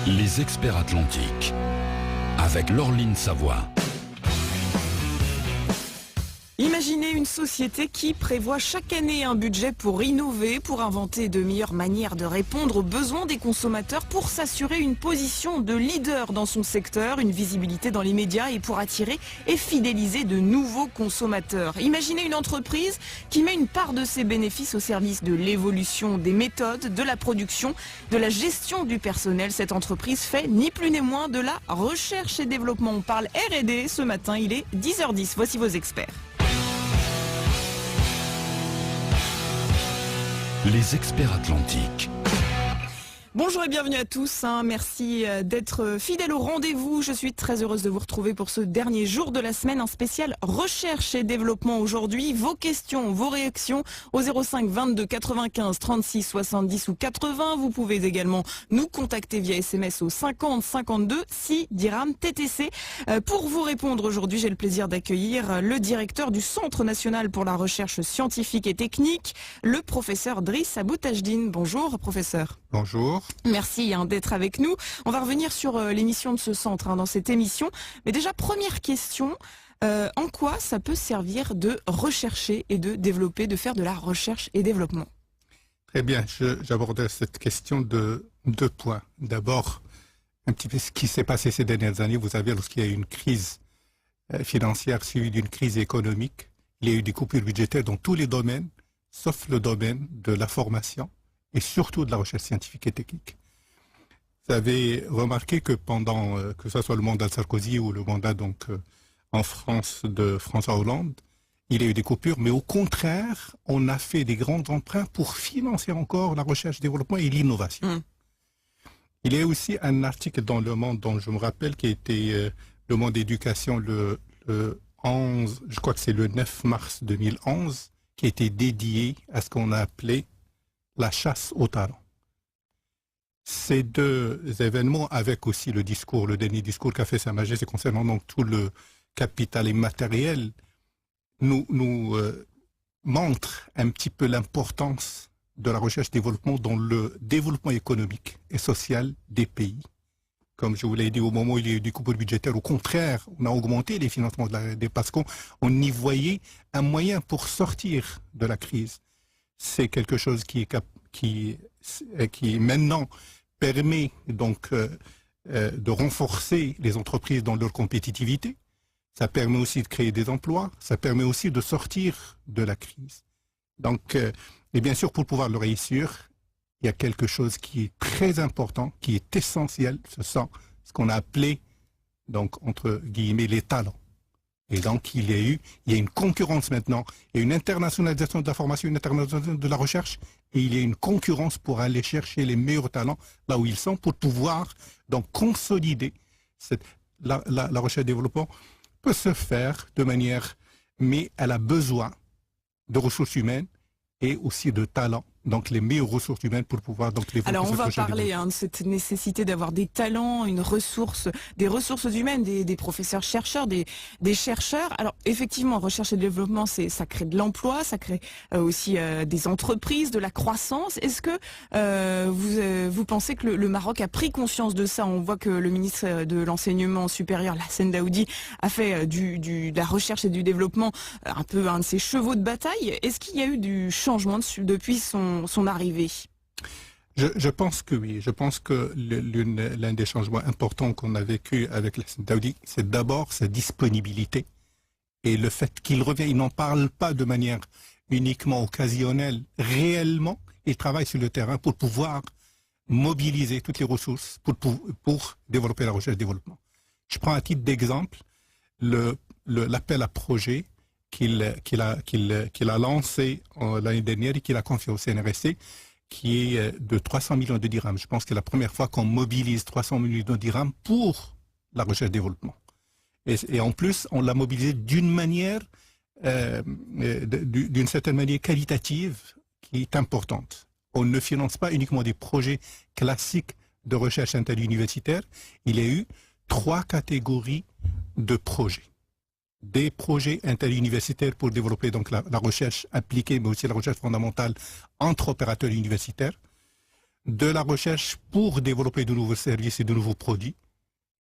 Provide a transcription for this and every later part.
Les experts atlantiques, avec Laureline Savoie. Imaginez une société qui prévoit chaque année un budget pour innover, pour inventer de meilleures manières de répondre aux besoins des consommateurs, pour s'assurer une position de leader dans son secteur, une visibilité dans les médias et pour attirer et fidéliser de nouveaux consommateurs. Imaginez une entreprise qui met une part de ses bénéfices au service de l'évolution des méthodes, de la production, de la gestion du personnel. Cette entreprise fait ni plus ni moins de la recherche et développement. On parle R&D ce matin, il est 10h10. Voici vos experts. Les experts atlantiques. Bonjour et bienvenue à tous, merci d'être fidèles au rendez-vous. Je suis très heureuse de vous retrouver pour ce dernier jour de la semaine, un spécial recherche et développement aujourd'hui. Vos questions, vos réactions au 05 22 95 36 70 ou 80. Vous pouvez également nous contacter via SMS au 50 52 6 dirhams TTC. Pour vous répondre aujourd'hui, j'ai le plaisir d'accueillir le directeur du Centre national pour la recherche scientifique et technique, le professeur Driss Abou-Tajdine. Bonjour professeur. Bonjour. Merci d'être avec nous. On va revenir sur l'émission de ce centre dans cette émission. Mais déjà, première question, en quoi ça peut servir de rechercher et de développer, de faire de la recherche et développement? Très bien, j'aborderai cette question de deux points. D'abord, un petit peu ce qui s'est passé ces dernières années. Vous savez, lorsqu'il y a eu une crise financière suivie d'une crise économique, il y a eu des coupures budgétaires dans tous les domaines, sauf le domaine de la formation et surtout de la recherche scientifique et technique. Vous avez remarqué que pendant, que ce soit le mandat de Sarkozy ou le mandat en France de François Hollande, il y a eu des coupures, mais au contraire, on a fait des grands emprunts pour financer encore la recherche, le développement et l'innovation. Il y a aussi un article dans Le Monde dont je me rappelle qui a été Le Monde d'éducation le 11, je crois que c'est le 9 mars 2011, qui a été dédié à ce qu'on a appelé la chasse au talent. Ces deux événements, avec aussi le dernier discours qu'a fait Sa Majesté concernant donc tout le capital immatériel, nous montrent un petit peu l'importance de la recherche-développement dans le développement économique et social des pays. Comme je vous l'ai dit, au moment où il y a eu des coupures budgétaires, au contraire, on a augmenté les financements parce qu'on y voyait un moyen pour sortir de la crise. C'est quelque chose qui maintenant permet donc de renforcer les entreprises dans leur compétitivité. Ça permet aussi de créer des emplois. Ça permet aussi de sortir de la crise. Donc, et bien sûr, pour pouvoir le réussir, il y a quelque chose qui est très important, qui est essentiel. Ce sont ce qu'on a appelé, donc entre guillemets, les talents. Et donc, il y a une concurrence maintenant, il y a une internationalisation de la formation, une internationalisation de la recherche, et il y a une concurrence pour aller chercher les meilleurs talents là où ils sont, pour pouvoir donc consolider la recherche et développement peut se faire de manière, mais elle a besoin de ressources humaines et aussi de talents. Donc les meilleures ressources humaines pour pouvoir donc développer. Alors on va parler de cette nécessité d'avoir des talents, des ressources humaines, des professeurs chercheurs, des chercheurs. Alors effectivement, recherche et développement, ça crée de l'emploi, ça crée aussi des entreprises, de la croissance. Est-ce que vous pensez que le Maroc a pris conscience de ça? On voit que le ministre de l'enseignement supérieur, Lassane Daoudi, a fait de la recherche et du développement un peu un de ses chevaux de bataille. Est-ce qu'il y a eu du changement depuis son arrivée? Je pense que oui. Je pense que l'un des changements importants qu'on a vécu avec Lassane Daoudi, c'est d'abord sa disponibilité et le fait qu'il revient. Il n'en parle pas de manière uniquement occasionnelle. Réellement, il travaille sur le terrain pour pouvoir mobiliser toutes les ressources pour développer la recherche et le développement. Je prends à titre d'exemple l'appel à projet qu'il a lancé l'année dernière et qu'il a confié au CNRSC, qui est de 300 millions de dirhams. Je pense que c'est la première fois qu'on mobilise 300 millions de dirhams pour la recherche et développement. Et en plus, on l'a mobilisé d'une manière, d'une certaine manière qualitative, qui est importante. On ne finance pas uniquement des projets classiques de recherche interuniversitaire. Il y a eu 3 catégories de projets. Des projets interuniversitaires pour développer donc la recherche appliquée, mais aussi la recherche fondamentale entre opérateurs universitaires. de la recherche pour développer de nouveaux services et de nouveaux produits.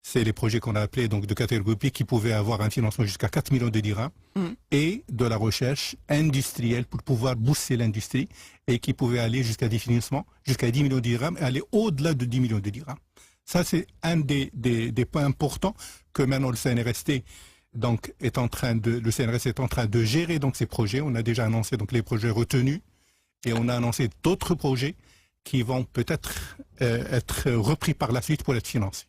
C'est les projets qu'on a appelés donc de catégorie B qui pouvaient avoir un financement jusqu'à 4 millions de dirhams et de la recherche industrielle pour pouvoir booster l'industrie et qui pouvait aller jusqu'à des financements jusqu'à 10 millions de dirhams et aller au-delà de 10 millions de dirhams. Ça, c'est un des points importants que maintenant le CNRST donc, le CNRS est en train de gérer donc, ces projets. On a déjà annoncé donc, les projets retenus et on a annoncé d'autres projets qui vont peut-être être repris par la suite pour être financés.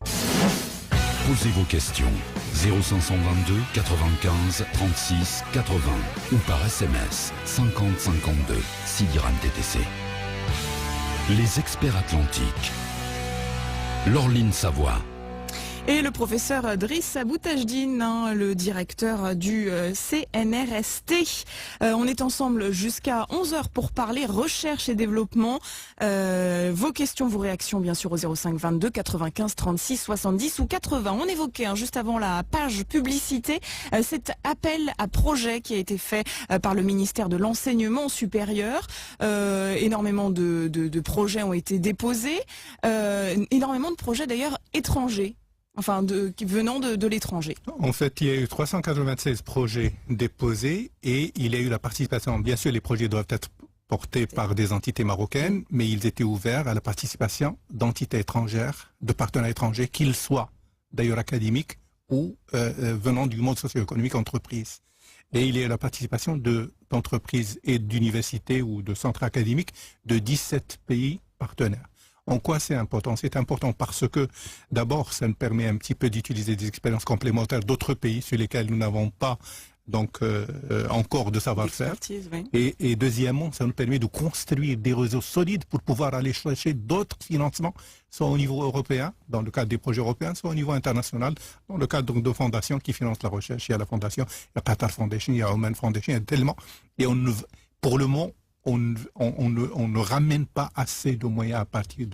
Posez vos questions 0522 95 36 80 ou par SMS 50 52 6 dirhams TTC. Les experts atlantiques. Lorline Savoie. Et le professeur Driss Aboutajdine, le directeur du CNRST. On est ensemble jusqu'à 11h pour parler recherche et développement. Vos questions, vos réactions, bien sûr, au 05 22 95 36 70 ou 80. On évoquait juste avant la page publicité cet appel à projet qui a été fait par le ministère de l'Enseignement supérieur. Énormément de projets ont été déposés. Énormément de projets d'ailleurs étrangers. Enfin, venant de l'étranger. En fait, il y a eu 396 projets déposés et il y a eu la participation. Bien sûr, les projets doivent être portés par des entités marocaines, mais ils étaient ouverts à la participation d'entités étrangères, de partenaires étrangers, qu'ils soient d'ailleurs académiques ou venant du monde socio-économique entreprise. Et il y a eu la participation d'entreprises et d'universités ou de centres académiques de 17 pays partenaires. En quoi c'est important? C'est important parce que, d'abord, ça nous permet un petit peu d'utiliser des expériences complémentaires d'autres pays sur lesquels nous n'avons pas donc encore de savoir-faire. Oui. Et deuxièmement, ça nous permet de construire des réseaux solides pour pouvoir aller chercher d'autres financements, soit au niveau européen, dans le cadre des projets européens, soit au niveau international, dans le cadre de fondations qui financent la recherche. Il y a la fondation, il y a Qatar Foundation, il y a Oman Foundation, il y a tellement. Et pour le moment, on ne ramène pas assez de moyens à partir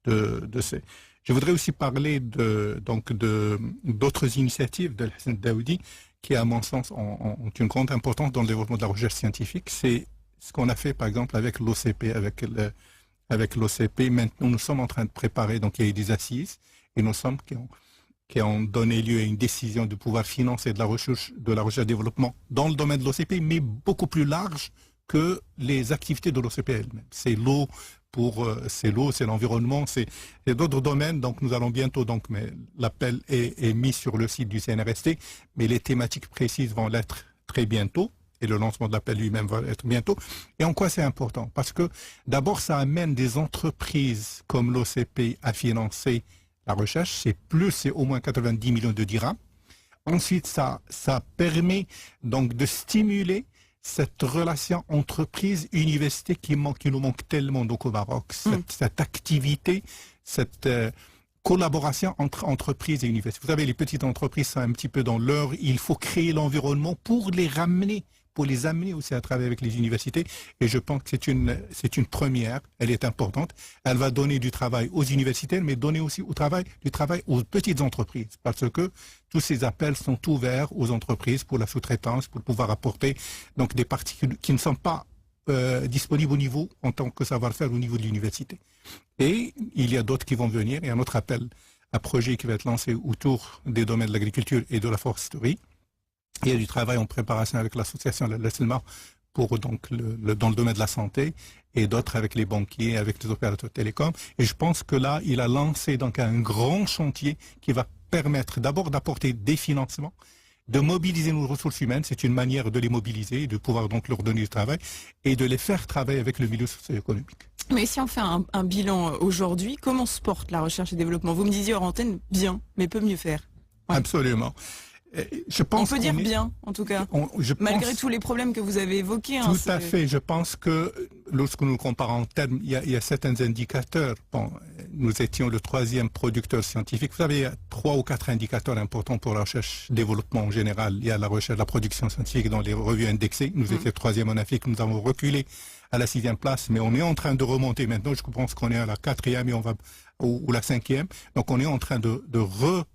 de ces. Je voudrais aussi parler d'autres initiatives de Hassan Daoudi qui, à mon sens, ont une grande importance dans le développement de la recherche scientifique. C'est ce qu'on a fait, par exemple, avec l'OCP, avec l'OCP. Maintenant, nous sommes en train de préparer, donc il y a eu des assises, et nous sommes qui ont donné lieu à une décision de pouvoir financer de la recherche développement dans le domaine de l'OCP, mais beaucoup plus large que les activités de l'OCP elle-même. C'est l'eau, c'est l'environnement, c'est d'autres domaines. Donc nous allons bientôt, mais l'appel est mis sur le site du CNRST, mais les thématiques précises vont l'être très bientôt. Et le lancement de l'appel lui-même va être bientôt. Et en quoi c'est important? Parce que d'abord, ça amène des entreprises comme l'OCP à financer la recherche. C'est au moins 90 millions de dirhams. Ensuite, ça permet donc de stimuler cette relation entreprise-université qui nous manque tellement donc au Maroc, cette activité, cette collaboration entre entreprises et universités. Vous savez, les petites entreprises sont un petit peu dans l'heure, il faut créer l'environnement pour les amener aussi à travailler avec les universités. Et je pense que c'est une première, elle est importante. Elle va donner du travail aux universitaires, mais donner aussi du travail aux petites entreprises. Parce que tous ces appels sont ouverts aux entreprises pour la sous-traitance, pour pouvoir apporter donc des parties qui ne sont pas disponibles au niveau, en tant que savoir-faire, au niveau de l'université. Et il y a d'autres qui vont venir. Il y a un autre appel à projet qui va être lancé autour des domaines de l'agriculture et de la foresterie. Il y a du travail en préparation avec l'association l'ESLMA pour dans le domaine de la santé et d'autres avec les banquiers, avec les opérateurs télécoms. Et je pense que là, il a lancé donc un grand chantier qui va permettre d'abord d'apporter des financements, de mobiliser nos ressources humaines, c'est une manière de les mobiliser, de pouvoir donc leur donner du travail et de les faire travailler avec le milieu socio-économique. Mais si on fait un bilan aujourd'hui, comment se porte la recherche et développement? Vous me disiez hors antenne, bien, mais peut mieux faire. Ouais. Absolument. On peut dire bien, en tout cas, malgré tous les problèmes que vous avez évoqués. Tout à fait. Je pense que lorsque nous comparons en termes, il y a certains indicateurs. Bon, nous étions le 3e producteur scientifique. Vous savez, il y a 3 ou 4 indicateurs importants pour la recherche-développement en général. Il y a la recherche, la production scientifique dans les revues indexées. Nous étions 3e en Afrique. Nous avons reculé à la 6e place, mais on est en train de remonter maintenant. Je pense qu'on est à la 4e et on va ou la 5e. Donc on est en train de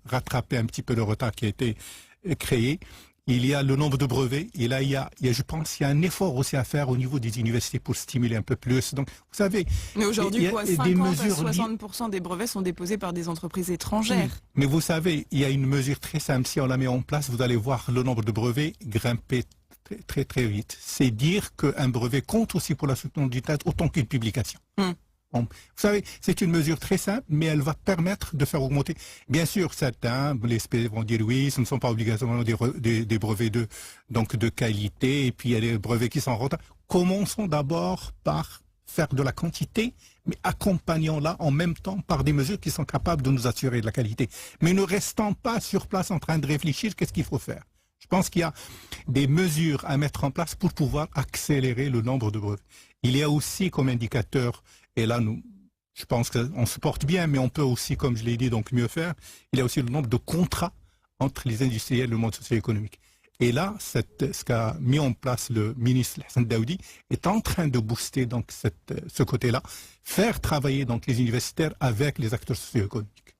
rattraper un petit peu le retard qui a été créé. il y a le nombre de brevets, et là, je pense qu'il y a un effort aussi à faire au niveau des universités pour stimuler un peu plus. Donc, vous savez... Mais aujourd'hui, 50 à 60% des brevets sont déposés par des entreprises étrangères. Oui. Mais vous savez, il y a une mesure très simple. Si on la met en place, vous allez voir le nombre de brevets grimper très, très, très vite. C'est dire qu'un brevet compte aussi pour la soutenance du titre autant qu'une publication. Bon, vous savez, c'est une mesure très simple, mais elle va permettre de faire augmenter. Bien sûr, certains, les SPE vont dire oui, ce ne sont pas obligatoirement des brevets de qualité, et puis il y a des brevets qui sont en retard. Commençons d'abord par faire de la quantité, mais accompagnons-la en même temps par des mesures qui sont capables de nous assurer de la qualité. Mais ne restons pas sur place en train de réfléchir qu'est-ce qu'il faut faire. Je pense qu'il y a des mesures à mettre en place pour pouvoir accélérer le nombre de brevets. Il y a aussi comme indicateur, et là, je pense qu'on se porte bien, mais on peut aussi, comme je l'ai dit, donc mieux faire. Il y a aussi le nombre de contrats entre les industriels et le monde socio-économique. Et là, ce qu'a mis en place le ministre Hassan Daoudi est en train de booster donc ce côté-là, faire travailler donc les universitaires avec les acteurs socio-économiques.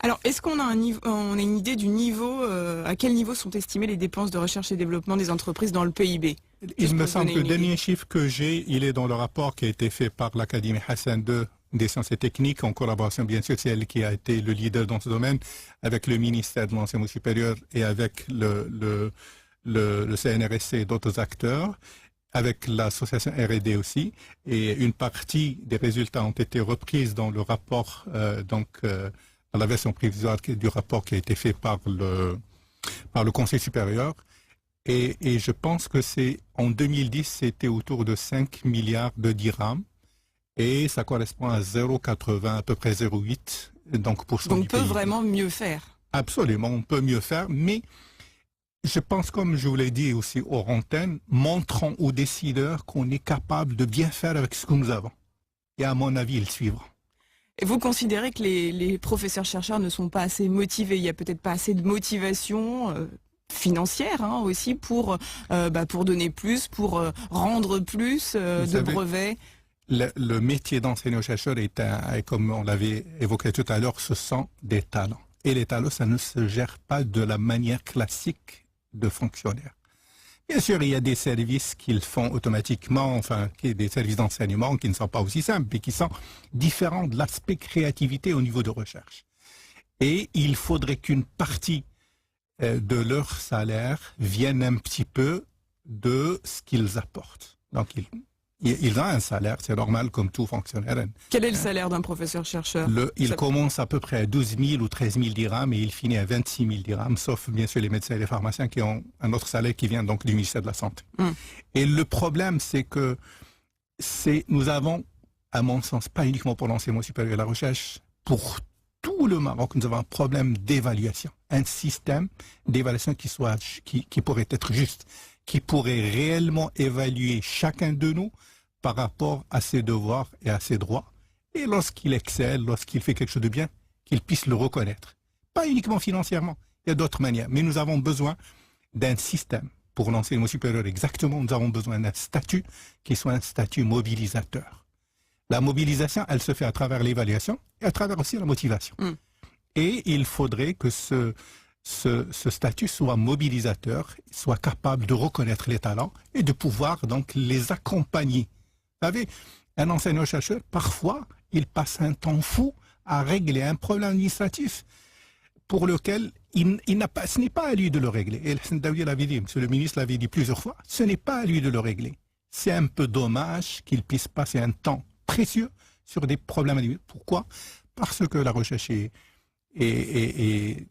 Alors, est-ce qu'on a une idée du niveau, à quel niveau sont estimées les dépenses de recherche et développement des entreprises dans le PIB? Il me semble que le dernier chiffre que j'ai, il est dans le rapport qui a été fait par l'Académie Hassan II des sciences et techniques, en collaboration, bien sûr, c'est elle qui a été le leader dans ce domaine, avec le ministère de l'enseignement supérieur et avec le CNRSC et d'autres acteurs, avec l'association R&D aussi. Et une partie des résultats ont été reprises dans le rapport, dans la version provisoire du rapport qui a été fait par le Conseil supérieur. Et je pense que en 2010, c'était autour de 5 milliards de dirhams. Et ça correspond à 0,80, à peu près 0,8. Donc, on peut vraiment mieux faire. Absolument, on peut mieux faire. Mais je pense, comme je vous l'ai dit aussi hors antenne, montrons aux décideurs qu'on est capable de bien faire avec ce que nous avons. Et à mon avis, ils suivront. Et vous considérez que les professeurs-chercheurs ne sont pas assez motivés? Il n'y a peut-être pas assez de motivation financière aussi pour donner plus, pour rendre plus de brevets. Le métier d'enseignant-chercheur comme on l'avait évoqué tout à l'heure, ce sont des talents. Et les talents, ça ne se gère pas de la manière classique de fonctionnaire. Bien sûr, il y a des services qu'ils font automatiquement, des services d'enseignement qui ne sont pas aussi simples, mais qui sont différents de l'aspect créativité au niveau de recherche. Et il faudrait qu'une partie de leur salaire vienne un petit peu de ce qu'ils apportent. Donc, ils ont un salaire, c'est normal comme tout fonctionnaire. Quel est le salaire d'un professeur-chercheur? Il commence à peu près à 12 000 ou 13 000 dirhams et il finit à 26 000 dirhams, sauf bien sûr les médecins et les pharmaciens qui ont un autre salaire qui vient donc du ministère de la Santé. Et le problème, c'est que nous avons, à mon sens, pas uniquement pour l'enseignement supérieur et la recherche, pour tout le Maroc, nous avons un problème d'évaluation, un système d'évaluation qui pourrait être juste, qui pourrait réellement évaluer chacun de nous par rapport à ses devoirs et à ses droits. Et lorsqu'il excelle, lorsqu'il fait quelque chose de bien, qu'il puisse le reconnaître. Pas uniquement financièrement, il y a d'autres manières. Mais nous avons besoin d'un système. Pour l'enseignement supérieur, exactement, nous avons besoin d'un statut qui soit un statut mobilisateur. La mobilisation, elle se fait à travers l'évaluation et à travers aussi la motivation. Et il faudrait que ce statut soit mobilisateur, soit capable de reconnaître les talents et de pouvoir donc les accompagner. Vous savez, un enseignant-chercheur, parfois, il passe un temps fou à régler un problème administratif pour lequel ce n'est pas à lui de le régler. Et Hassan Daoudi l'avait dit, monsieur le ministre l'avait dit plusieurs fois, ce n'est pas à lui de le régler. C'est un peu dommage qu'il puisse passer un temps précieux sur des problèmes administratifs. Pourquoi? Parce que la recherche n'est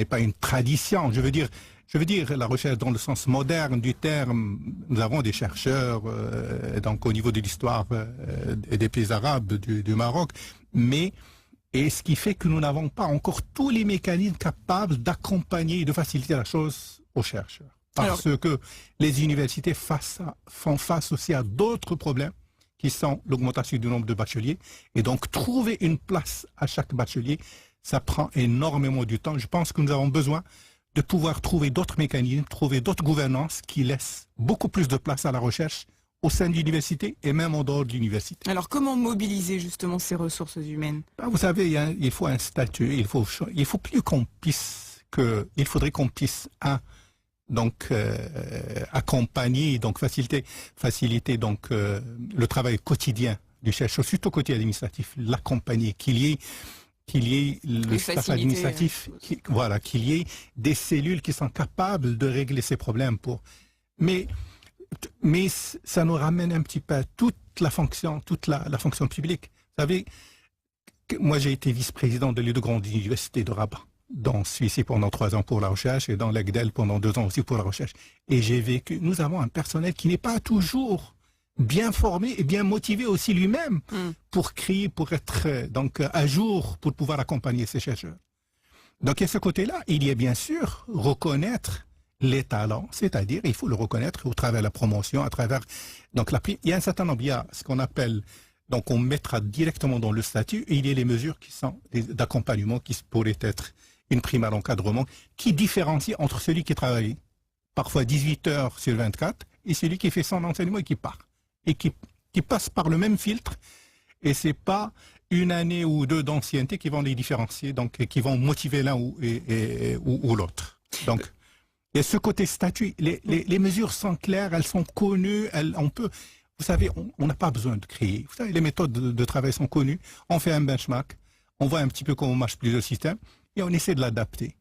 pas une tradition. Je veux dire la recherche dans le sens moderne du terme. Nous avons des chercheurs donc au niveau de l'histoire des pays arabes du Maroc, et ce qui fait que nous n'avons pas encore tous les mécanismes capables d'accompagner et de faciliter la chose aux chercheurs. Parce que les universités font face aussi à d'autres problèmes qui sont l'augmentation du nombre de bacheliers, et donc trouver une place à chaque bachelier, ça prend énormément du temps. Je pense que nous avons besoin de pouvoir trouver d'autres mécanismes, trouver d'autres gouvernances qui laissent beaucoup plus de place à la recherche au sein de l'université et même en dehors de l'université. Alors comment mobiliser justement ces ressources humaines? Vous savez, il faut un statut, il faudrait qu'on puisse donc accompagner, donc faciliter donc le travail quotidien du chercheur, surtout côté administratif, l'accompagner, qu'il y ait le staff administratif, qu'il y ait des cellules qui sont capables de régler ces problèmes mais ça nous ramène un petit peu à toute la fonction publique. Vous savez, moi j'ai été vice-président de les deux grandes universités de Rabat, dans Suisse pendant 3 ans pour la recherche et dans l'EGDEL pendant 2 ans aussi pour la recherche. Et nous avons un personnel qui n'est pas toujours bien formé et bien motivé aussi lui-même pour être donc à jour, pour pouvoir accompagner ces chercheurs. Donc à ce côté-là, il y a bien sûr reconnaître les talents, c'est-à-dire il faut le reconnaître au travers de la promotion, à travers donc il y a un certain nombre, il y a ce qu'on appelle, donc on mettra directement dans le statut, et il y a les mesures qui sont d'accompagnement qui pourraient être une prime à l'encadrement, qui différencie entre celui qui travaille parfois 18 heures sur 24 et celui qui fait son enseignement et qui part. Et qui passe par le même filtre, et c'est pas 1 année ou 2 d'ancienneté qui vont les différencier, donc qui vont motiver l'un ou l'autre. Donc, il y a ce côté statut, les mesures sont claires, elles sont connues, vous savez, on n'a pas besoin de créer. Vous savez, les méthodes de travail sont connues, on fait un benchmark, on voit un petit peu comment marche plusieurs systèmes, et on essaie de l'adapter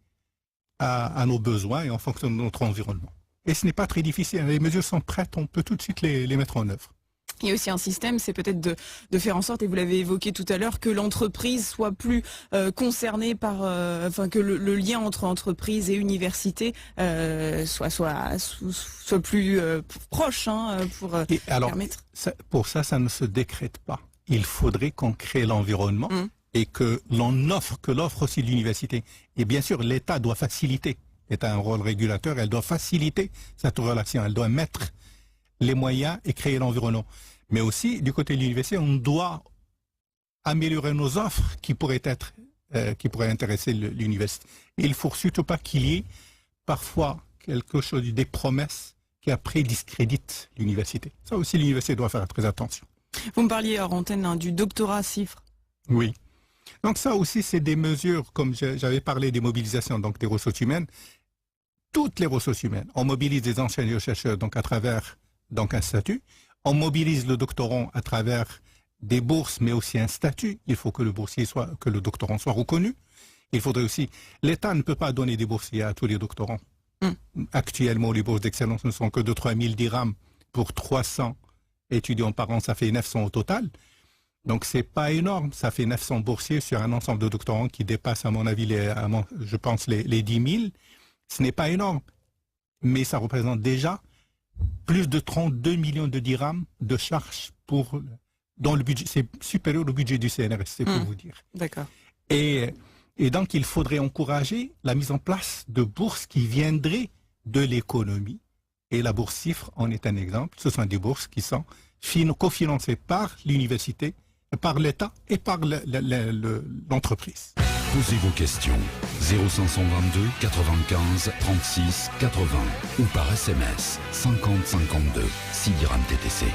à nos besoins et en fonction de notre environnement. Et ce n'est pas très difficile, les mesures sont prêtes, on peut tout de suite les mettre en œuvre. Il y a aussi un système, c'est peut-être de faire en sorte, et vous l'avez évoqué tout à l'heure, que l'entreprise soit plus concernée par, que le lien entre entreprise et université soit plus proche pour permettre. Pour ça ne se décrète pas. Il faudrait qu'on crée l'environnement et que l'offre aussi de l'université. Et bien sûr, l'État doit faciliter. L'État a un rôle régulateur, elle doit faciliter cette relation, elle doit mettre les moyens et créer l'environnement. Mais aussi, du côté de l'université, on doit améliorer nos offres qui pourraient intéresser l'université. Et il ne faut surtout pas qu'il y ait parfois quelque chose, des promesses qui après discréditent l'université. Ça aussi, l'université doit faire très attention. Vous me parliez hors antenne du doctorat CIFRE. Oui. Donc ça aussi, c'est des mesures, comme j'avais parlé des mobilisations donc des ressources humaines. Toutes les ressources humaines, on mobilise des enseignants-chercheurs donc à travers donc un statut. On mobilise le doctorant à travers des bourses, mais aussi un statut. Il faut que le doctorant soit reconnu. Il faudrait aussi, l'État ne peut pas donner des boursiers à tous les doctorants. Actuellement, les bourses d'excellence ne sont que de 3 000 dirhams pour 300 étudiants par an, ça fait 900 au total. Donc c'est pas énorme, ça fait 900 boursiers sur un ensemble de doctorants qui dépasse à mon avis je pense les 10 000. Ce n'est pas énorme, mais ça représente déjà plus de 32 millions de dirhams de charges dans le budget. C'est supérieur au budget du CNRS, pour vous dire. D'accord. Et donc, il faudrait encourager la mise en place de bourses qui viendraient de l'économie. Et la bourse CIFRE en est un exemple. Ce sont des bourses qui sont cofinancées par l'université, par l'État et par l'entreprise. Posez vos questions 0522 95 36 80 ou par SMS 50 52 6 dirhams TTC.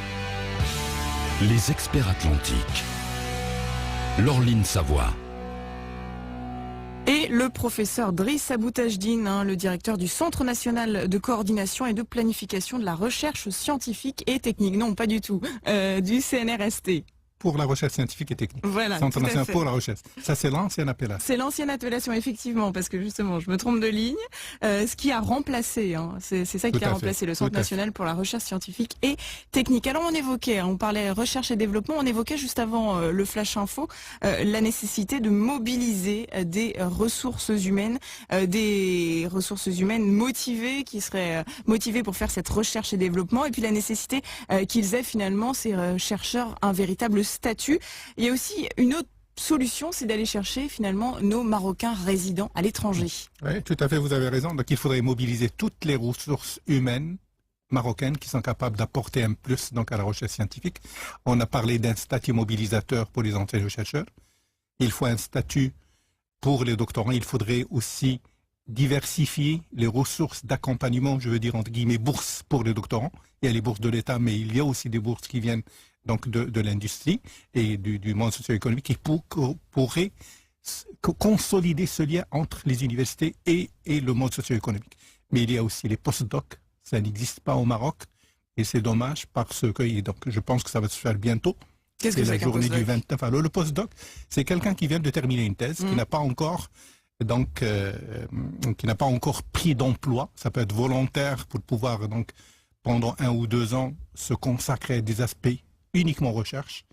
Les experts atlantiques. Laureline Savoie. Et le professeur Driss Abou-Tajdine, le directeur du Centre national de coordination et de planification de la recherche scientifique et technique. Non, pas du tout, du CNRST. Pour la recherche scientifique et technique. Voilà, Centre national pour la recherche. Ça, c'est l'ancienne appellation. C'est l'ancienne appellation, effectivement, parce que justement, je me trompe de ligne. Ce qui a remplacé, c'est ça qui a remplacé le Centre national pour la recherche scientifique et technique. Alors, on parlait recherche et développement, on évoquait juste avant le Flash Info la nécessité de mobiliser des ressources humaines motivées, qui seraient motivées pour faire cette recherche et développement, et puis la nécessité qu'ils aient finalement, ces chercheurs, un véritable statut. Il y a aussi une autre solution, c'est d'aller chercher finalement nos Marocains résidents à l'étranger. Oui, tout à fait, vous avez raison. Donc il faudrait mobiliser toutes les ressources humaines marocaines qui sont capables d'apporter un plus donc à la recherche scientifique. On a parlé d'un statut mobilisateur pour les enseignants-chercheurs. Il faut un statut pour les doctorants. Il faudrait aussi diversifier les ressources d'accompagnement, je veux dire entre guillemets bourses pour les doctorants. Il y a les bourses de l'État, mais il y a aussi des bourses qui viennent donc de l'industrie et du monde socio-économique qui pourrait consolider ce lien entre les universités et le monde socio-économique. mais il y a aussi les post-docs. Ça n'existe pas au Maroc et c'est dommage parce que donc, je pense que ça va se faire bientôt. Qu'est-ce que c'est la qu'un journée postdoc? du 29. Alors, le post-doc, c'est quelqu'un qui vient de terminer une thèse, qui n'a pas encore qui n'a pas encore pris d'emploi. Ça peut être volontaire pour pouvoir donc pendant 1 ou 2 ans se consacrer à des aspects uniquement recherche.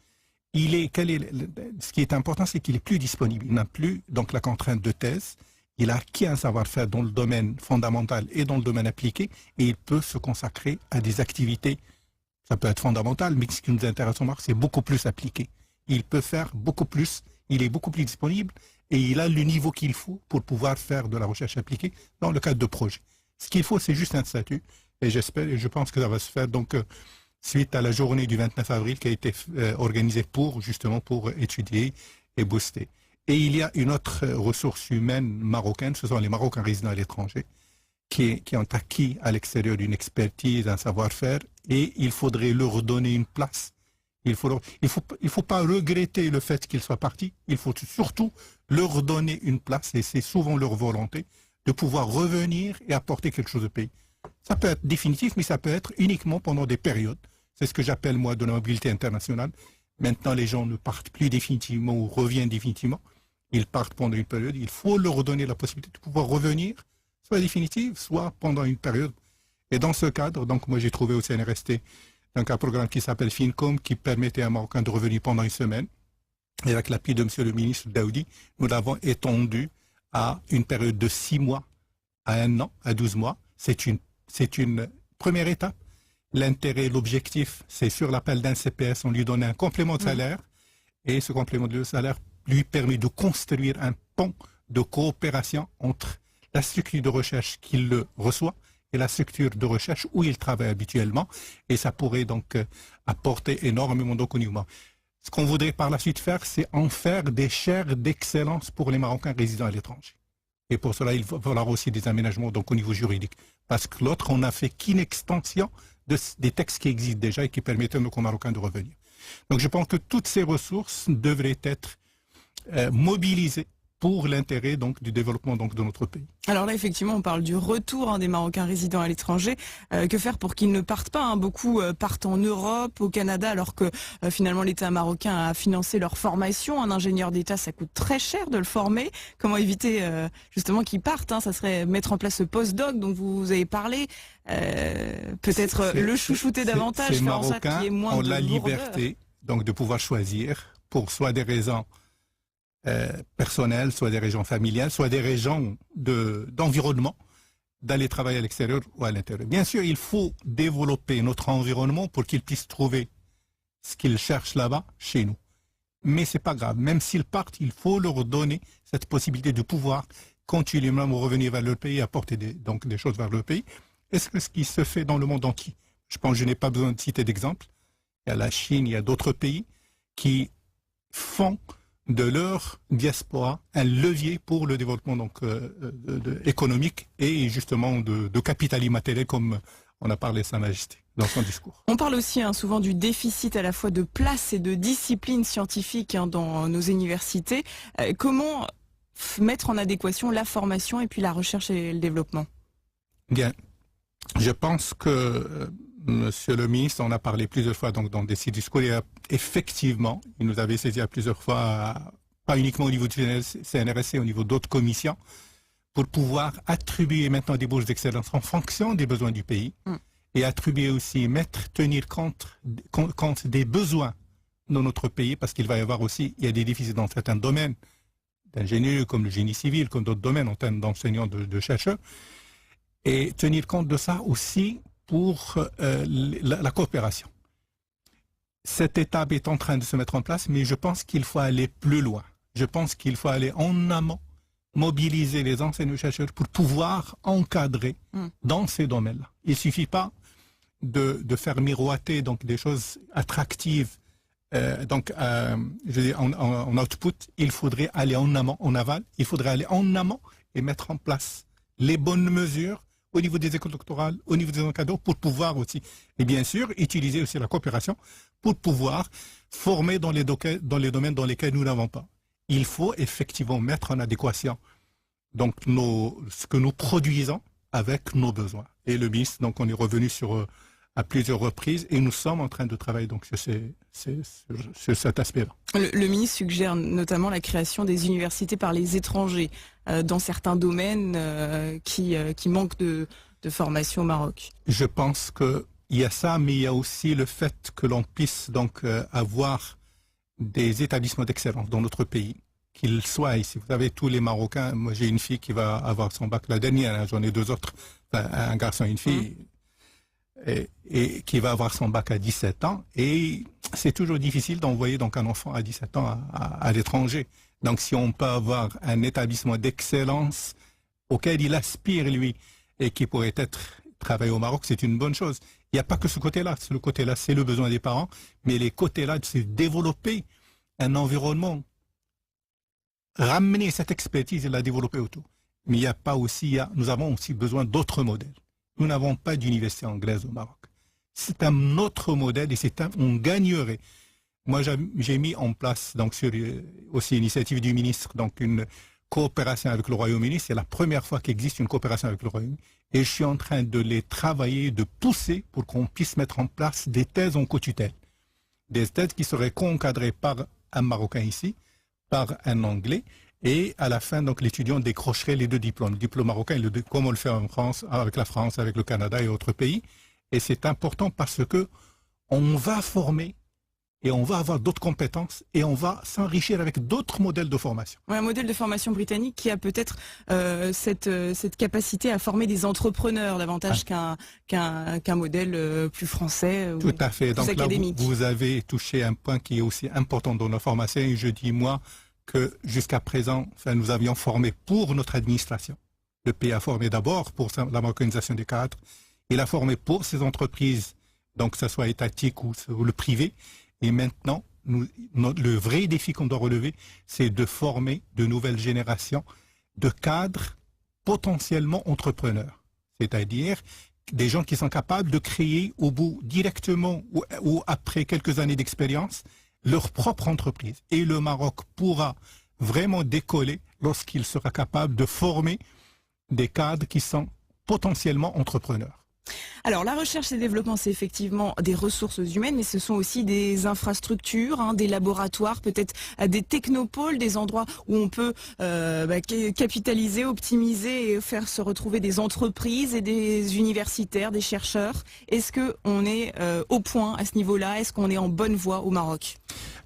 Ce qui est important, c'est qu'il est plus disponible. Il n'a plus donc la contrainte de thèse. Il a acquis un savoir-faire dans le domaine fondamental et dans le domaine appliqué, et il peut se consacrer à des activités. Ça peut être fondamental, mais ce qui nous intéresse au Maroc, c'est beaucoup plus appliqué. Il peut faire beaucoup plus, il est beaucoup plus disponible, et il a le niveau qu'il faut pour pouvoir faire de la recherche appliquée dans le cadre de projets. Ce qu'il faut, c'est juste un statut, et j'espère, et je pense que ça va se faire donc suite à la journée du 29 avril qui a été organisée justement pour étudier et booster. Et il y a une autre ressource humaine marocaine, ce sont les Marocains résidant à l'étranger, qui ont acquis à l'extérieur une expertise, un savoir-faire, et il faudrait leur donner une place. Il faut pas regretter le fait qu'ils soient partis, il faut surtout leur donner une place, et c'est souvent leur volonté, de pouvoir revenir et apporter quelque chose au pays. Ça peut être définitif, mais ça peut être uniquement pendant des périodes. C'est ce que j'appelle, moi, de la mobilité internationale. Maintenant, les gens ne partent plus définitivement ou reviennent définitivement. Ils partent pendant une période. Il faut leur donner la possibilité de pouvoir revenir, soit définitive, soit pendant une période. Et dans ce cadre, donc, moi, j'ai trouvé au CNRST donc, un programme qui s'appelle FINCOM, qui permettait à un Marocain de revenir pendant une semaine. Et avec l'appui de M. le ministre Daoudi, nous l'avons étendu à une période de 6 mois, à 1 an, à 12 mois. C'est une première étape. L'intérêt, l'objectif, c'est sur l'appel d'un CPS, on lui donne un complément de salaire, et ce complément de salaire lui permet de construire un pont de coopération entre la structure de recherche qu'il le reçoit et la structure de recherche où il travaille habituellement, et ça pourrait donc apporter énormément donc au niveau. Ce qu'on voudrait par la suite faire, c'est en faire des chaires d'excellence pour les Marocains résidant à l'étranger. Et pour cela, il va falloir aussi des aménagements donc au niveau juridique. Parce que l'autre, on n'a fait qu'une extension des textes qui existent déjà et qui permettent aux Marocains de revenir. Donc je pense que toutes ces ressources devraient être mobilisées pour l'intérêt donc du développement donc de notre pays. Alors là, effectivement, on parle du retour des Marocains résidant à l'étranger. Que faire pour qu'ils ne partent pas? Beaucoup partent en Europe, au Canada, alors que finalement l'État marocain a financé leur formation. Un ingénieur d'État, ça coûte très cher de le former. Comment éviter justement qu'ils partent? Ça serait mettre en place ce post-doc dont vous avez parlé. Peut-être le chouchouter davantage, faire en sorte qu'il y ait moins de lourdeur. Ces Marocains ont la liberté donc de pouvoir choisir pour soit des raisons personnelles, soit des raisons familiales, soit des raisons d'environnement, d'aller travailler à l'extérieur ou à l'intérieur. Bien sûr, il faut développer notre environnement pour qu'ils puissent trouver ce qu'ils cherchent là-bas, chez nous. Mais c'est pas grave. Même s'ils partent, il faut leur donner cette possibilité de pouvoir continuellement revenir vers leur pays et apporter des choses vers leur pays. Est-ce que ce qui se fait dans le monde entier? Je pense que je n'ai pas besoin de citer d'exemples. Il y a la Chine, il y a d'autres pays qui font de leur diaspora un levier pour le développement donc économique et justement de capital immatériel, comme on a parlé Sa Majesté dans son discours. On parle aussi souvent du déficit à la fois de place et de discipline scientifique dans nos universités. Comment mettre en adéquation la formation et puis la recherche et le développement? Bien, je pense que Monsieur le ministre en a parlé plusieurs fois donc, dans ses discours. Et effectivement, il nous avait saisi à plusieurs fois, pas uniquement au niveau du CNRSC, au niveau d'autres commissions, pour pouvoir attribuer maintenant des bourses d'excellence en fonction des besoins du pays et attribuer aussi, tenir compte des besoins dans notre pays, parce qu'il va y avoir aussi, il y a des déficits dans certains domaines d'ingénieurs, comme le génie civil, comme d'autres domaines en termes d'enseignants, de chercheurs, et tenir compte de ça aussi pour la coopération. Cette étape est en train de se mettre en place, mais je pense qu'il faut aller plus loin. Je pense qu'il faut aller en amont, mobiliser les enseignants-chercheurs pour pouvoir encadrer dans ces domaines-là. Il ne suffit pas de faire miroiter donc, des choses attractives je veux dire, en output. Il faudrait aller en amont, en aval. Il faudrait aller en amont et mettre en place les bonnes mesures au niveau des écoles doctorales, au niveau des encadreurs, pour pouvoir aussi, et bien sûr, utiliser aussi la coopération pour pouvoir former dans les domaines dans lesquels nous n'avons pas. Il faut effectivement mettre en adéquation donc ce que nous produisons avec nos besoins. Et le ministre, donc on est revenu à plusieurs reprises et nous sommes en train de travailler donc sur cet aspect-là. Le ministre suggère notamment la création des universités par les étrangers dans certains domaines qui manquent de formation au Maroc. Je pense qu'il y a ça, mais il y a aussi le fait que l'on puisse donc avoir des établissements d'excellence dans notre pays, qu'ils soient ici. Vous savez, tous les Marocains, moi j'ai une fille qui va avoir son bac la dernière, hein, j'en ai deux autres, enfin, un garçon et une fille, et qui va avoir son bac à 17 ans. Et c'est toujours difficile d'envoyer donc un enfant à 17 ans à l'étranger. Donc si on peut avoir un établissement d'excellence auquel il aspire, lui, et qui pourrait travailler au Maroc, c'est une bonne chose. Il n'y a pas que ce côté-là. Le côté-là, c'est le besoin des parents, mais les côtés-là, c'est développer un environnement, ramener cette expertise et la développer autour. Mais il n'y a pas aussi, nous avons aussi besoin d'autres modèles. Nous n'avons pas d'université anglaise au Maroc. C'est un autre modèle et on gagnerait. Moi, j'ai mis en place, donc sur aussi l'initiative du ministre, donc une coopération avec le Royaume-Uni. C'est la première fois qu'existe une coopération avec le Royaume-Uni. Et je suis en train de les travailler, de pousser pour qu'on puisse mettre en place des thèses en co-tutelle. Des thèses qui seraient co-encadrées par un Marocain ici, par un Anglais. Et à la fin, donc, l'étudiant décrocherait les deux diplômes. Le diplôme marocain, comme on le fait en France, avec la France, avec le Canada et autres pays. Et c'est important parce que on va former et on va avoir d'autres compétences et on va s'enrichir avec d'autres modèles de formation. Un modèle de formation britannique qui a peut-être cette capacité à former des entrepreneurs davantage qu'un modèle plus français. Tout à fait. Donc académique. Là, vous avez touché un point qui est aussi important dans nos formations. Et je dis, moi, que jusqu'à présent, nous avions formé pour notre administration. Le pays a formé d'abord pour la marocanisation des cadres. Il a formé pour ses entreprises, donc que ce soit étatique ou le privé. Et maintenant, le vrai défi qu'on doit relever, c'est de former de nouvelles générations de cadres potentiellement entrepreneurs. C'est-à-dire des gens qui sont capables de créer au bout directement ou après quelques années d'expérience leur propre entreprise. Et le Maroc pourra vraiment décoller lorsqu'il sera capable de former des cadres qui sont potentiellement entrepreneurs. Alors la recherche et développement, c'est effectivement des ressources humaines, mais ce sont aussi des infrastructures, des laboratoires, peut-être des technopoles, des endroits où on peut capitaliser, optimiser et faire se retrouver des entreprises et des universitaires, des chercheurs. Est-ce qu'on est au point à ce niveau-là? Est-ce qu'on est en bonne voie au Maroc?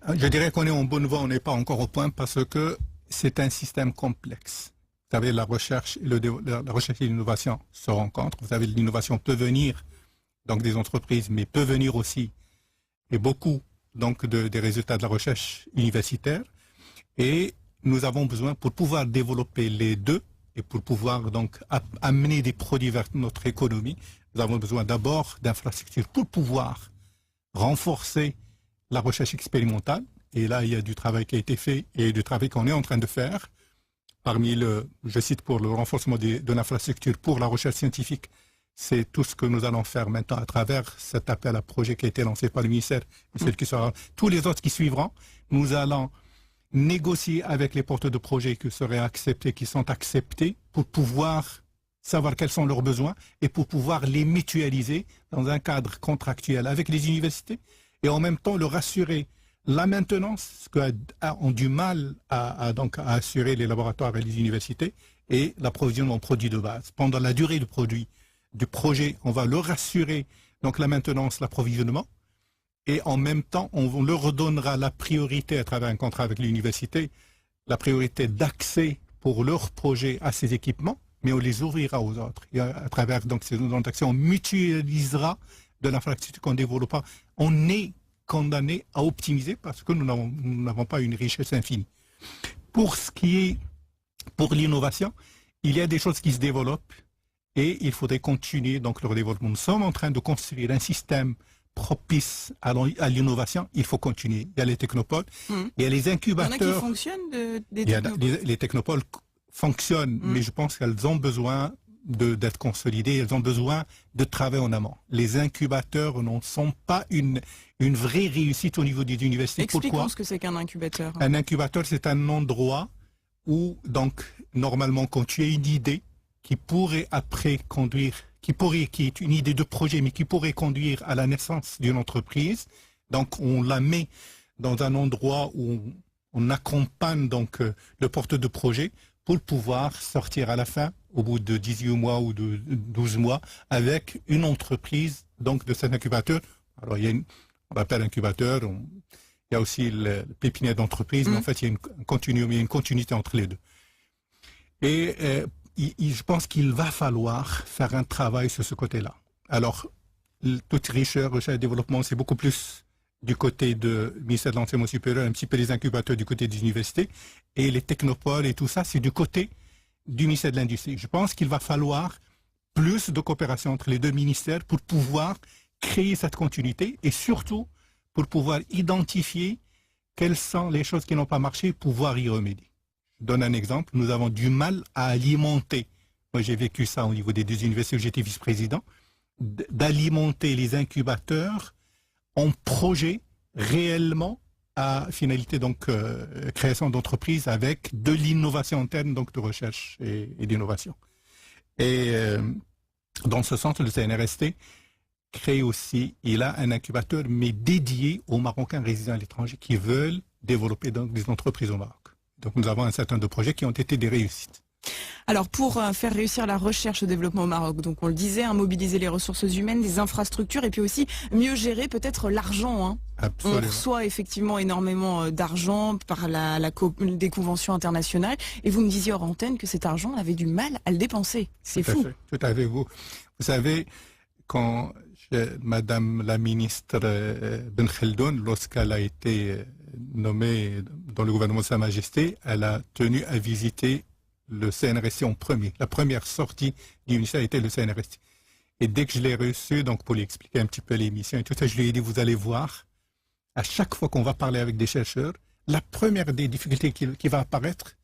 Je dirais qu'on est en bonne voie, on n'est pas encore au point parce que c'est un système complexe. Vous savez, la recherche et l'innovation se rencontrent. Vous savez, l'innovation peut venir donc des entreprises, mais peut venir aussi, et beaucoup, donc des résultats de la recherche universitaire. Et nous avons besoin, pour pouvoir développer les deux, et pour pouvoir donc amener des produits vers notre économie, nous avons besoin d'abord d'infrastructures pour pouvoir renforcer la recherche expérimentale. Et là, il y a du travail qui a été fait et du travail qu'on est en train de faire. Parmi je cite pour le renforcement de l'infrastructure pour la recherche scientifique, c'est tout ce que nous allons faire maintenant à travers cet appel à projet qui a été lancé par le ministère. Tous les autres qui suivront, nous allons négocier avec les porteurs de projets qui sont acceptés pour pouvoir savoir quels sont leurs besoins et pour pouvoir les mutualiser dans un cadre contractuel avec les universités et en même temps leur assurer la maintenance, ce qu'ont du mal à assurer les laboratoires et les universités, et l'approvisionnement en produits de base. Pendant la durée du projet, on va leur assurer donc la maintenance, l'approvisionnement, et en même temps, on leur donnera la priorité à travers un contrat avec l'université, la priorité d'accès pour leur projet à ces équipements, mais on les ouvrira aux autres. Et à travers donc ces zones d'action, on mutualisera de l'infrastructure qu'on développera. On est condamné à optimiser parce que nous n'avons pas une richesse infinie. Pour l'innovation, il y a des choses qui se développent et il faudrait continuer donc leur développement. Nous sommes en train de construire un système propice à l'innovation. Il faut continuer. Il y a les technopoles, il y a les incubateurs. Il y en a qui fonctionnent des technopoles. Les technopoles fonctionnent, mais je pense qu'elles ont besoin d'être consolidées, elles ont besoin de travailler en amont. Les incubateurs ne sont pas une vraie réussite au niveau des universités. Expliquons ce que c'est qu'un incubateur. Un incubateur, c'est un endroit où, donc, normalement, quand tu as une idée, qui pourrait après conduire, qui est une idée de projet, mais qui pourrait conduire à la naissance d'une entreprise. Donc, on la met dans un endroit où on accompagne donc le porteur de projet pour pouvoir sortir à la fin, au bout de 18 mois ou de 12 mois, avec une entreprise donc de cet incubateur. Alors, on l'appelle incubateur, il y a aussi le pépinière d'entreprise, mais en fait, il y a une continuité entre les deux. Et je pense qu'il va falloir faire un travail sur ce côté-là. Alors, toute recherche et développement, c'est beaucoup plus du côté du ministère de l'Enseignement supérieur, un petit peu les incubateurs du côté des universités, et les technopoles et tout ça, c'est du côté du ministère de l'Industrie. Je pense qu'il va falloir plus de coopération entre les deux ministères pour pouvoir créer cette continuité et surtout pour pouvoir identifier quelles sont les choses qui n'ont pas marché, pouvoir y remédier. Je donne un exemple, nous avons du mal à alimenter, moi j'ai vécu ça au niveau des deux universités où j'étais vice-président, d'alimenter les incubateurs en projet réellement à finalité donc création d'entreprises avec de l'innovation interne donc de recherche et d'innovation. Et dans ce sens, le CNRST crée aussi, il a un incubateur mais dédié aux Marocains résidant à l'étranger qui veulent développer donc des entreprises au Maroc. Donc nous avons un certain nombre de projets qui ont été des réussites. Alors pour faire réussir la recherche et le développement au Maroc, donc on le disait, mobiliser les ressources humaines, les infrastructures et puis aussi mieux gérer peut-être l'argent. Absolument. On reçoit effectivement énormément d'argent par des conventions internationales et vous me disiez hors antenne que cet argent on avait du mal à le dépenser. C'est fou. Tout à fait. Vous savez, quand Madame la ministre Ben Khaldoun, lorsqu'elle a été nommée dans le gouvernement de Sa Majesté, elle a tenu à visiter le CNRST en premier. La première sortie du ministère était le CNRST. Et dès que je l'ai reçu, donc pour lui expliquer un petit peu l'émission et tout ça, je lui ai dit, vous allez voir, à chaque fois qu'on va parler avec des chercheurs, la première des difficultés qui va apparaître,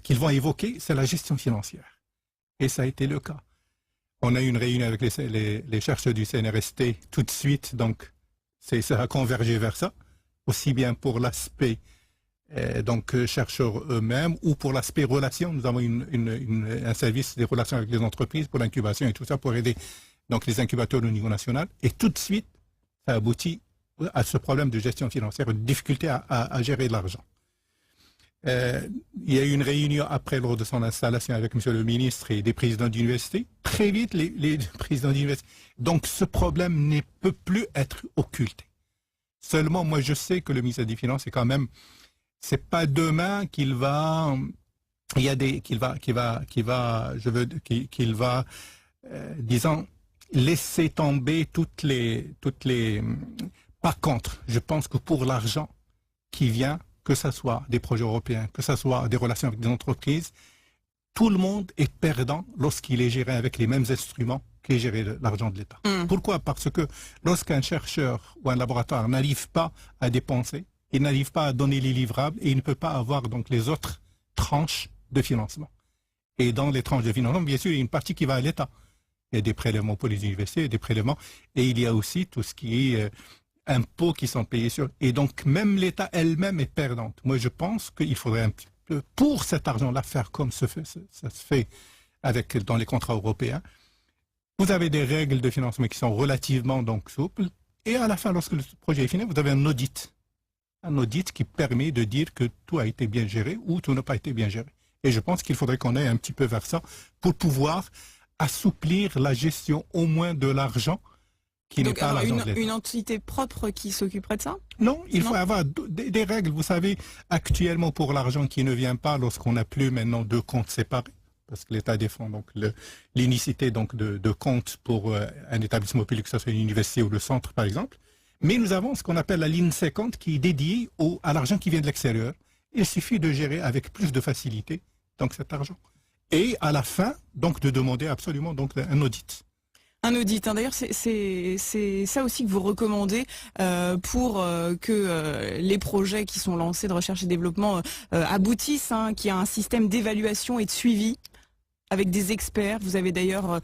qu'ils vont évoquer, c'est la gestion financière. Et ça a été le cas. On a eu une réunion avec les chercheurs du CNRST tout de suite, donc ça a convergé vers ça, aussi bien pour l'aspect donc chercheurs eux-mêmes ou pour l'aspect relations. Nous avons un service des relations avec les entreprises pour l'incubation et tout ça pour aider donc les incubateurs au niveau national. Et tout de suite, ça aboutit à ce problème de gestion financière, de difficulté à gérer l'argent. Il y a eu une réunion après lors de son installation avec M. le ministre et des présidents d'université. Très vite, les présidents d'université. Donc ce problème ne peut plus être occulté. Seulement, moi je sais que le ministère des Finances est quand même, c'est pas demain qu'il va disons, laisser tomber toutes les. Par contre, je pense que pour l'argent qui vient, que ce soit des projets européens, que ce soit des relations avec des entreprises, tout le monde est perdant lorsqu'il est géré avec les mêmes instruments qu'est géré l'argent de l'État. Pourquoi? Parce que lorsqu'un chercheur ou un laboratoire n'arrive pas à dépenser, il n'arrive pas à donner les livrables et il ne peut pas avoir donc les autres tranches de financement. Et dans les tranches de financement, bien sûr, il y a une partie qui va à l'État. Il y a des prélèvements pour les universités, des prélèvements, et il y a aussi tout ce qui est impôts qui sont payés sur. Et donc, même l'État elle-même est perdante. Moi, je pense qu'il faudrait un petit peu, pour cet argent-là, faire comme ça se fait dans les contrats européens. Vous avez des règles de financement qui sont relativement donc souples. Et à la fin, lorsque le projet est fini, vous avez un audit. Un audit qui permet de dire que tout a été bien géré ou tout n'a pas été bien géré. Et je pense qu'il faudrait qu'on aille un petit peu vers ça pour pouvoir assouplir la gestion au moins de l'argent qui n'est pas l'argent de l'État. Une entité propre qui s'occuperait de ça? Non, il faut avoir des règles. Vous savez, actuellement pour l'argent qui ne vient pas lorsqu'on n'a plus maintenant deux comptes séparés, parce que l'État défend donc l'unicité donc de comptes pour un établissement public, que ce soit une université ou le centre par exemple. Mais nous avons ce qu'on appelle la ligne 50 qui est dédiée à l'argent qui vient de l'extérieur. Il suffit de gérer avec plus de facilité donc cet argent. Et à la fin, donc de demander absolument donc un audit. Un audit, d'ailleurs c'est ça aussi que vous recommandez pour que les projets qui sont lancés de recherche et développement aboutissent, qu'il y a un système d'évaluation et de suivi avec des experts. Vous avez d'ailleurs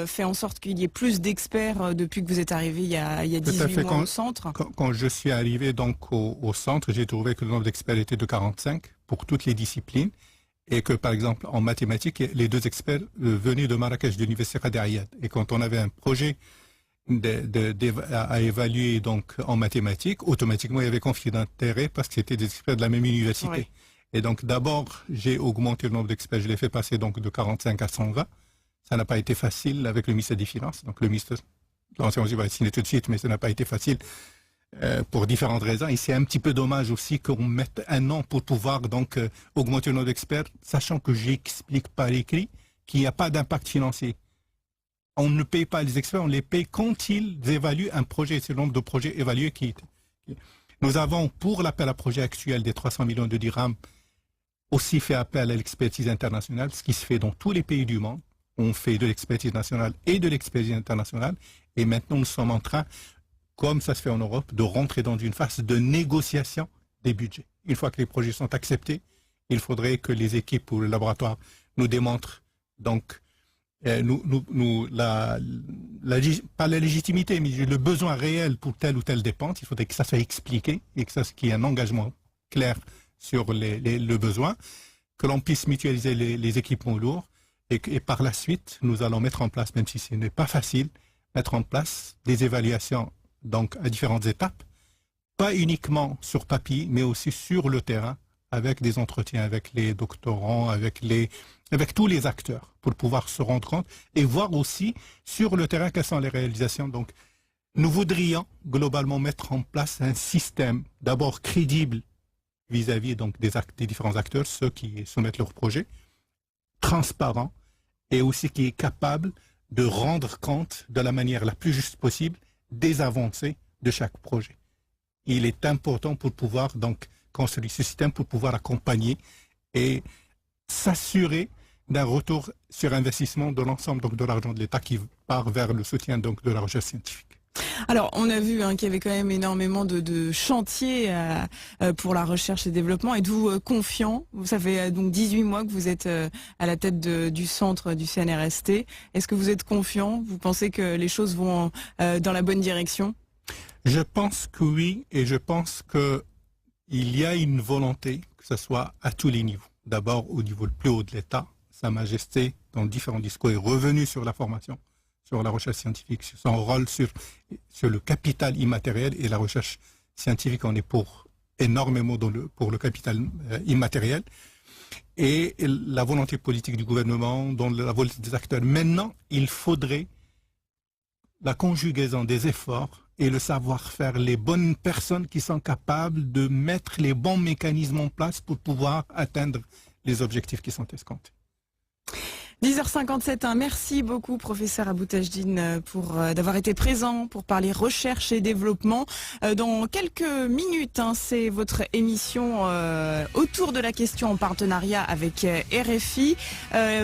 fait en sorte qu'il y ait plus d'experts depuis que vous êtes arrivé il y a 18 mois au centre. Quand je suis arrivé donc au centre, j'ai trouvé que le nombre d'experts était de 45 pour toutes les disciplines. Et que, par exemple, en mathématiques, les deux experts venaient de Marrakech, de l'université Qadi Ayad. Et quand on avait un projet à évaluer donc en mathématiques, automatiquement, il y avait conflit d'intérêt parce que c'était des experts de la même université. Oui. Et donc, d'abord, j'ai augmenté le nombre d'experts. Je l'ai fait passer donc de 45 à 120. Ça n'a pas été facile avec le ministère des Finances. Donc, le ministère de l'Enseignement va signer tout de suite, mais ça n'a pas été facile. Pour différentes raisons. Et c'est un petit peu dommage aussi qu'on mette un an pour pouvoir donc augmenter nos experts, sachant que j'explique par écrit qu'il n'y a pas d'impact financier. On ne paye pas les experts, on les paye quand ils évaluent un projet. C'est le nombre de projets évalués qui... Nous avons, pour l'appel à projet actuel des 300 millions de dirhams, aussi fait appel à l'expertise internationale, ce qui se fait dans tous les pays du monde. On fait de l'expertise nationale et de l'expertise internationale. Et maintenant, nous sommes en train, comme ça se fait en Europe, de rentrer dans une phase de négociation des budgets. Une fois que les projets sont acceptés, il faudrait que les équipes ou le laboratoire nous démontrent donc pas la légitimité, mais le besoin réel pour telle ou telle dépense. Il faudrait que ça soit expliqué et que ça qu'il y ait un engagement clair sur le besoin, que l'on puisse mutualiser les équipements lourds et par la suite, nous allons mettre en place, même si ce n'est pas facile, mettre en place des évaluations donc à différentes étapes, pas uniquement sur papier, mais aussi sur le terrain, avec des entretiens avec les doctorants, avec tous les acteurs, pour pouvoir se rendre compte et voir aussi sur le terrain quelles sont les réalisations. Donc, nous voudrions globalement mettre en place un système d'abord crédible vis-à-vis donc des différents acteurs, ceux qui soumettent leurs projets, transparent et aussi qui est capable de rendre compte de la manière la plus juste possible des avancées de chaque projet. Il est important pour pouvoir donc construire ce système, pour pouvoir accompagner et s'assurer d'un retour sur investissement de l'ensemble donc de l'argent de l'État qui part vers le soutien donc de la recherche scientifique. Alors, on a vu qu'il y avait quand même énormément de chantiers pour la recherche et développement. Êtes-vous confiant? Ça fait donc 18 mois que vous êtes à la tête du centre du CNRST. Est-ce que vous êtes confiant? Vous pensez que les choses vont dans la bonne direction? Je pense que oui, et je pense qu'il y a une volonté, que ce soit à tous les niveaux. D'abord, au niveau le plus haut de l'État, Sa Majesté, dans différents discours, est revenue sur la formation, sur la recherche scientifique, sur son rôle sur le capital immatériel et la recherche scientifique. On est énormément pour le capital immatériel et la volonté politique du gouvernement, dans la volonté des acteurs. Maintenant, il faudrait la conjugaison des efforts et le savoir-faire, les bonnes personnes qui sont capables de mettre les bons mécanismes en place pour pouvoir atteindre les objectifs qui sont escomptés. 10h57, merci beaucoup professeur Abou Tajdine d'avoir été présent pour parler recherche et développement. Dans quelques minutes, c'est votre émission autour de la question en partenariat avec RFI.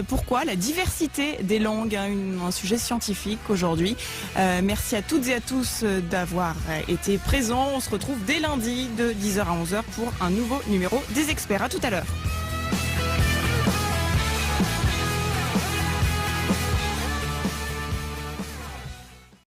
Pourquoi la diversité des langues, un sujet scientifique aujourd'hui. Merci à toutes et à tous d'avoir été présents. On se retrouve dès lundi de 10h à 11h pour un nouveau numéro des experts. À tout à l'heure.